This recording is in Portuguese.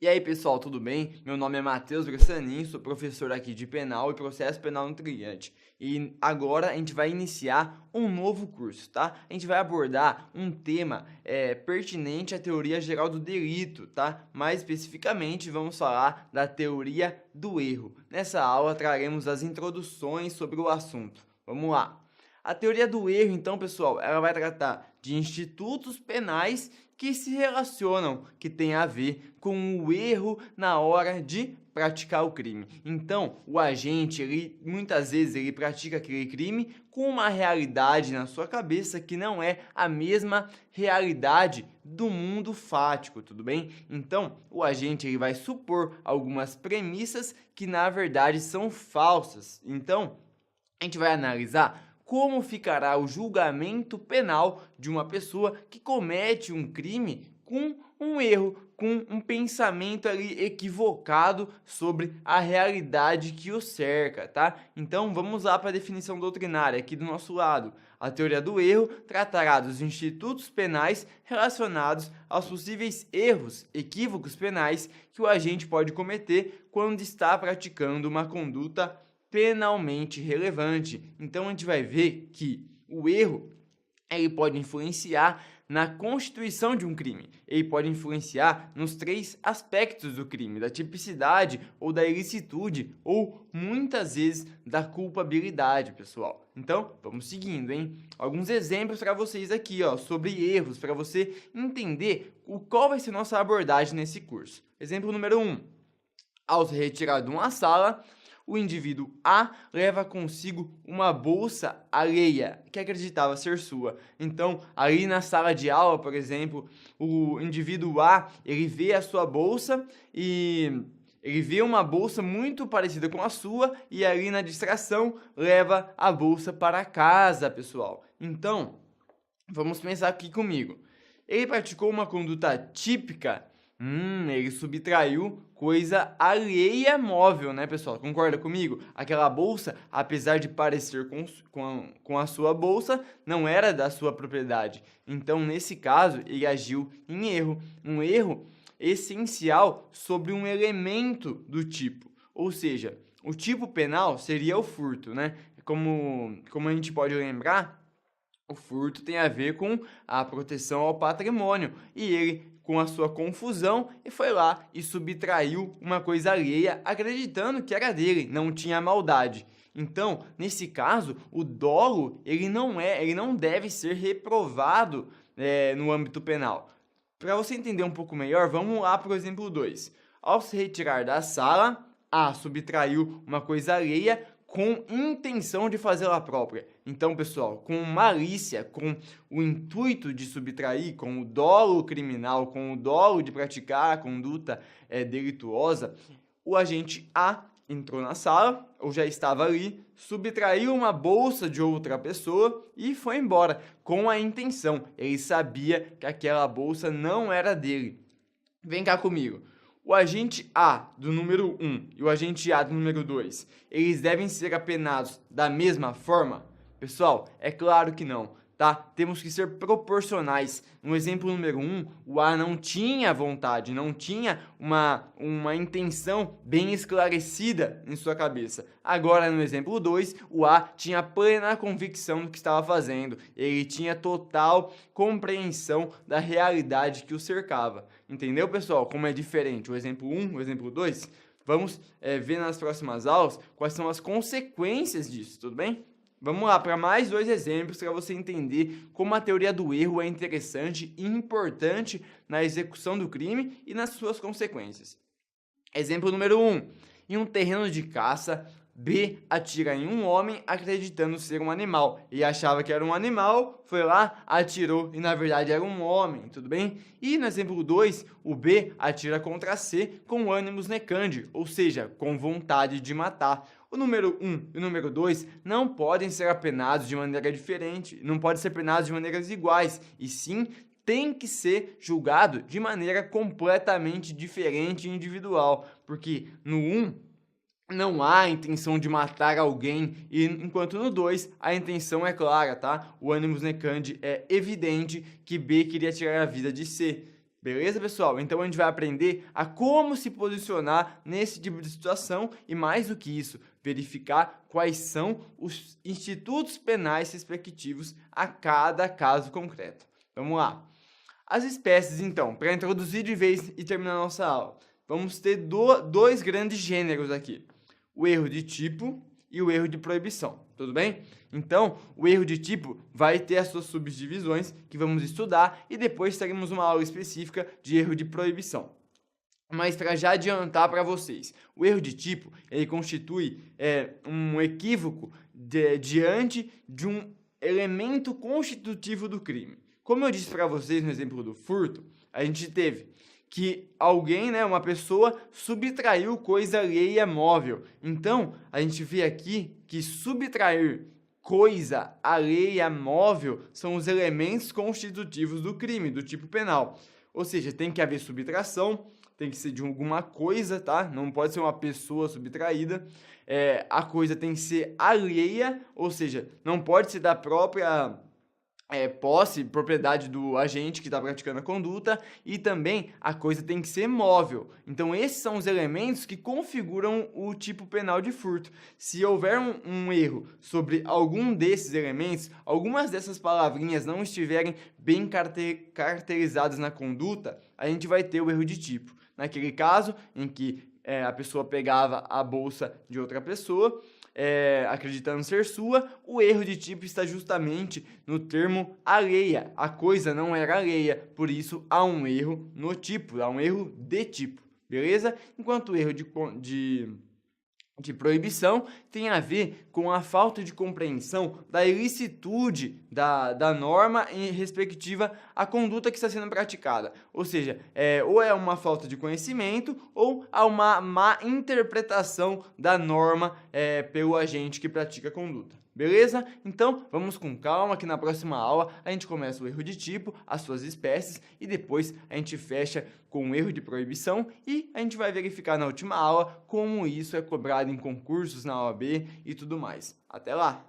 E aí pessoal, tudo bem? Meu nome é Matheus Bressanin, sou professor aqui de Penal e Processo Penal no Triante. E agora a gente vai iniciar um novo curso, tá? A gente vai abordar um tema pertinente à teoria geral do delito, tá? Mais especificamente vamos falar da teoria do erro. Nessa aula traremos as introduções sobre o assunto. Vamos lá! A teoria do erro, então, pessoal, ela vai tratar de institutos penais que se relacionam, que tem a ver com o erro na hora de praticar o crime. Então, o agente, muitas vezes, ele pratica aquele crime com uma realidade na sua cabeça que não é a mesma realidade do mundo fático, tudo bem? Então, o agente ele vai supor algumas premissas que, na verdade, são falsas. Então, a gente vai analisar como ficará o julgamento penal de uma pessoa que comete um crime com um erro, com um pensamento ali equivocado sobre a realidade que o cerca, tá? Então vamos lá para a definição doutrinária aqui do nosso lado. A teoria do erro tratará dos institutos penais relacionados aos possíveis erros, equívocos penais que o agente pode cometer quando está praticando uma conduta penalmente relevante. Então a gente vai ver que o erro ele pode influenciar na constituição de um crime. Ele pode influenciar nos três aspectos do crime, da tipicidade ou da ilicitude, ou muitas vezes da culpabilidade, pessoal. Então, vamos seguindo, hein? Alguns exemplos para vocês aqui, ó, sobre erros, para você entender qual vai ser nossa abordagem nesse curso. Exemplo número 1. Ao se retirar de uma sala, o indivíduo A leva consigo uma bolsa alheia, que acreditava ser sua. Então, ali na sala de aula, por exemplo, o indivíduo A, ele vê a sua bolsa e ele vê uma bolsa muito parecida com a sua e ali na distração leva a bolsa para casa, pessoal. Então, vamos pensar aqui comigo. Ele praticou uma conduta típica. Ele subtraiu coisa alheia móvel, né, pessoal? Concorda comigo? Aquela bolsa, apesar de parecer com a sua bolsa, não era da sua propriedade. Então, nesse caso, ele agiu em erro. Um erro essencial sobre um elemento do tipo. Ou seja, o tipo penal seria o furto, né? Como a gente pode lembrar, o furto tem a ver com a proteção ao patrimônio. E ele, com a sua confusão, e foi lá e subtraiu uma coisa alheia, acreditando que era dele, não tinha maldade. Então, nesse caso, o dolo ele não deve ser reprovado no âmbito penal. Para você entender um pouco melhor, vamos lá para o exemplo 2. Ao se retirar da sala, A subtraiu uma coisa alheia com intenção de fazê-la própria. Então, pessoal, com malícia, com o intuito de subtrair, com o dolo criminal, com o dolo de praticar a conduta delituosa, o agente A entrou na sala, ou já estava ali, subtraiu uma bolsa de outra pessoa e foi embora, com a intenção. Ele sabia que aquela bolsa não era dele. Vem cá comigo. O agente A do número 1 e o agente A do número 2, eles devem ser apenados da mesma forma? Pessoal, é claro que não, tá? Temos que ser proporcionais. No exemplo número 1, o A não tinha vontade, não tinha uma intenção bem esclarecida em sua cabeça. Agora, no exemplo 2, o A tinha plena convicção do que estava fazendo. Ele tinha total compreensão da realidade que o cercava. Entendeu, pessoal? Como é diferente o exemplo 1, o exemplo 2? Vamos ver nas próximas aulas quais são as consequências disso, tudo bem? Vamos lá para mais 2 exemplos para você entender como a teoria do erro é interessante e importante na execução do crime e nas suas consequências. Exemplo número 1. Em um terreno de caça, B atira em um homem acreditando ser um animal. Ele achava que era um animal, foi lá, atirou e na verdade era um homem, tudo bem? E no exemplo 2, o B atira contra C com ânimos necandi, ou seja, com vontade de matar. O número 1 e o número 2 não podem ser apenados de maneira diferente, não podem ser apenados de maneiras iguais, e sim tem que ser julgado de maneira completamente diferente e individual, porque no 1 não há a intenção de matar alguém, e enquanto no 2 a intenção é clara, tá? O ânimos necandi é evidente que B queria tirar a vida de C. Beleza, pessoal? Então a gente vai aprender a como se posicionar nesse tipo de situação e, mais do que isso, verificar quais são os institutos penais respectivos a cada caso concreto. Vamos lá. As espécies, então, para introduzir de vez e terminar a nossa aula, vamos ter dois grandes gêneros aqui: o erro de tipo e o erro de proibição, tudo bem? Então, o erro de tipo vai ter as suas subdivisões que vamos estudar e depois teremos uma aula específica de erro de proibição. Mas para já adiantar para vocês, o erro de tipo ele constitui um equívoco diante de um elemento constitutivo do crime. Como eu disse para vocês no exemplo do furto, a gente teve que alguém, uma pessoa, subtraiu coisa alheia móvel. Então, a gente vê aqui que subtrair coisa alheia móvel são os elementos constitutivos do crime, do tipo penal. Ou seja, tem que haver subtração, tem que ser de alguma coisa, tá? Não pode ser uma pessoa subtraída. A coisa tem que ser alheia, ou seja, não pode ser da própria posse, propriedade do agente que está praticando a conduta, e também a coisa tem que ser móvel. Então esses são os elementos que configuram o tipo penal de furto. Se houver um erro sobre algum desses elementos, algumas dessas palavrinhas não estiverem bem caracterizadas na conduta, a gente vai ter o erro de tipo. Naquele caso em que a pessoa pegava a bolsa de outra pessoa, acreditando ser sua, o erro de tipo está justamente no termo alheia. A coisa não era alheia, por isso há um erro no tipo, há um erro de tipo, beleza? Enquanto o erro de proibição tem a ver com a falta de compreensão da ilicitude da norma em respectiva à conduta que está sendo praticada. Ou seja, ou é uma falta de conhecimento ou há uma má interpretação da norma pelo agente que pratica a conduta. Beleza? Então, vamos com calma que na próxima aula a gente começa o erro de tipo, as suas espécies e depois a gente fecha com o erro de proibição e a gente vai verificar na última aula como isso é cobrado em concursos na OAB e tudo mais. Até lá!